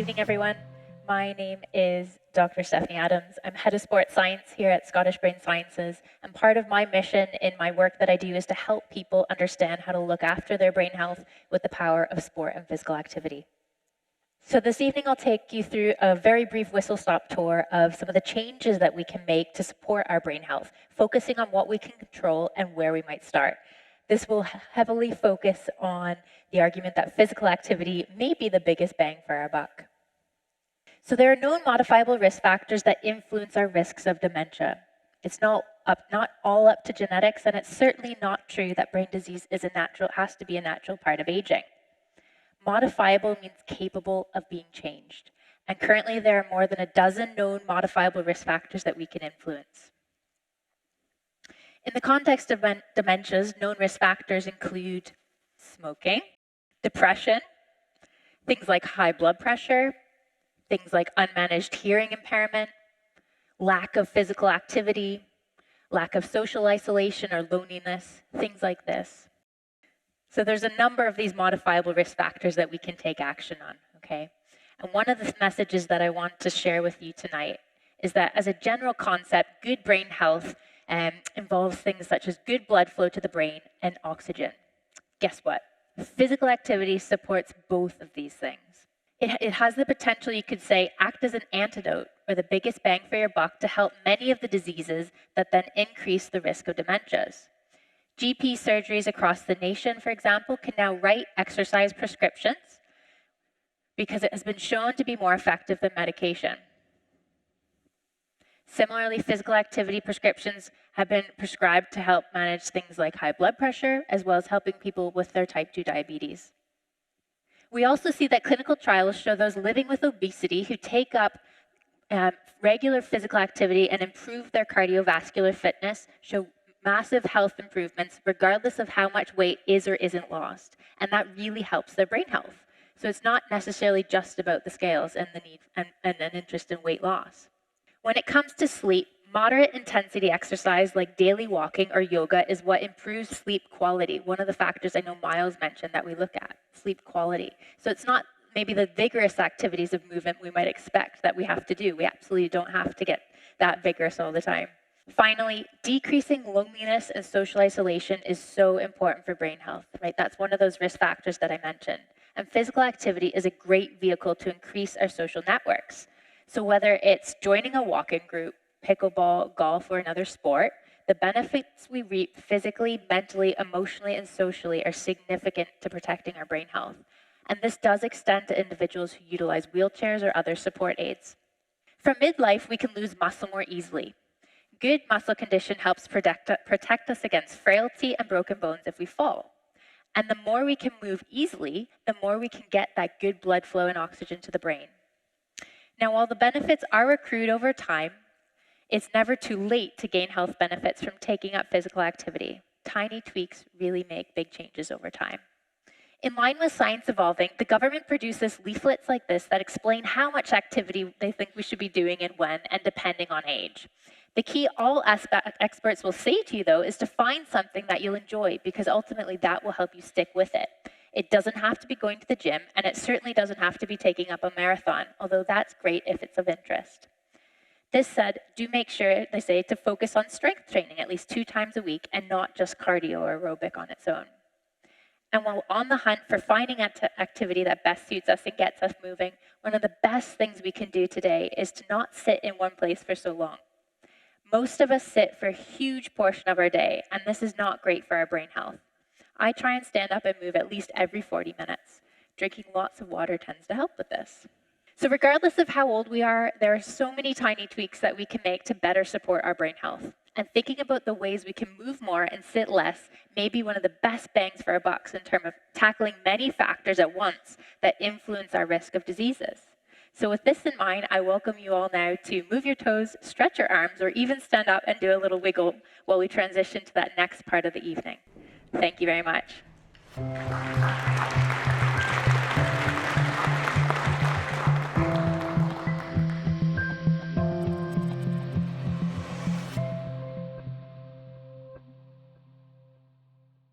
evening, everyone. My name is Dr. Stephanie Adams. I'm head of sports science here at Scottish Brain Sciences, and part of my mission in my work that I do is to help people understand how to look after their brain health with the power of sport and physical activity. So this evening, I'll take you through a very brief whistle-stop tour of some of the changes that we can make to support our brain health, focusing on what we can control and where we might start. This will heavily focus on the argument that physical activity may be the biggest bang for our buck. So there are known modifiable risk factors that influence our risks of dementia. It's not all up to genetics, and it's certainly not true that brain disease has to be a natural part of aging. Modifiable means capable of being changed. And currently there are more than a dozen known modifiable risk factors that we can influence. In the context of dementias, known risk factors include smoking, depression, things like high blood pressure, things like unmanaged hearing impairment, lack of physical activity, lack of social isolation or loneliness, things like this. So there's a number of these modifiable risk factors that we can take action on, okay? And one of the messages that I want to share with you tonight is that as a general concept, good brain health involves things such as good blood flow to the brain and oxygen. Guess what? Physical activity supports both of these things. It has the potential, you could say, act as an antidote or the biggest bang for your buck to help many of the diseases that then increase the risk of dementias. GP surgeries across the nation, for example, can now write exercise prescriptions because it has been shown to be more effective than medication. Similarly, physical activity prescriptions have been prescribed to help manage things like high blood pressure, as well as helping people with their type 2 diabetes. We also see that clinical trials show those living with obesity who take up regular physical activity and improve their cardiovascular fitness show massive health improvements regardless of how much weight is or isn't lost. And that really helps their brain health. So it's not necessarily just about the scales and the need and an interest in weight loss. When it comes to sleep, moderate intensity exercise like daily walking or yoga is what improves sleep quality. One of the factors I know Miles mentioned that we look at, sleep quality. So it's not maybe the vigorous activities of movement we might expect that we have to do. We absolutely don't have to get that vigorous all the time. Finally, decreasing loneliness and social isolation is so important for brain health, right? That's one of those risk factors that I mentioned. And physical activity is a great vehicle to increase our social networks. So whether it's joining a walking group, pickleball, golf, or another sport, the benefits we reap physically, mentally, emotionally, and socially are significant to protecting our brain health. And this does extend to individuals who utilize wheelchairs or other support aids. From midlife, we can lose muscle more easily. Good muscle condition helps protect us against frailty and broken bones if we fall. And the more we can move easily, the more we can get that good blood flow and oxygen to the brain. Now, while the benefits are accrued over time, it's never too late to gain health benefits from taking up physical activity. Tiny tweaks really make big changes over time. In line with science evolving, the government produces leaflets like this that explain how much activity they think we should be doing and when, and depending on age. The key all experts will say to you, though, is to find something that you'll enjoy, because ultimately that will help you stick with it. It doesn't have to be going to the gym, and it certainly doesn't have to be taking up a marathon, although that's great if it's of interest. This said, do make sure, they say, to focus on strength training at least 2 times a week and not just cardio or aerobic on its own. And while on the hunt for finding activity that best suits us and gets us moving, one of the best things we can do today is to not sit in one place for so long. Most of us sit for a huge portion of our day, and this is not great for our brain health. I try and stand up and move at least every 40 minutes. Drinking lots of water tends to help with this. So regardless of how old we are, there are so many tiny tweaks that we can make to better support our brain health. And thinking about the ways we can move more and sit less may be one of the best bangs for our bucks in terms of tackling many factors at once that influence our risk of diseases. So with this in mind, I welcome you all now to move your toes, stretch your arms, or even stand up and do a little wiggle while we transition to that next part of the evening. Thank you very much.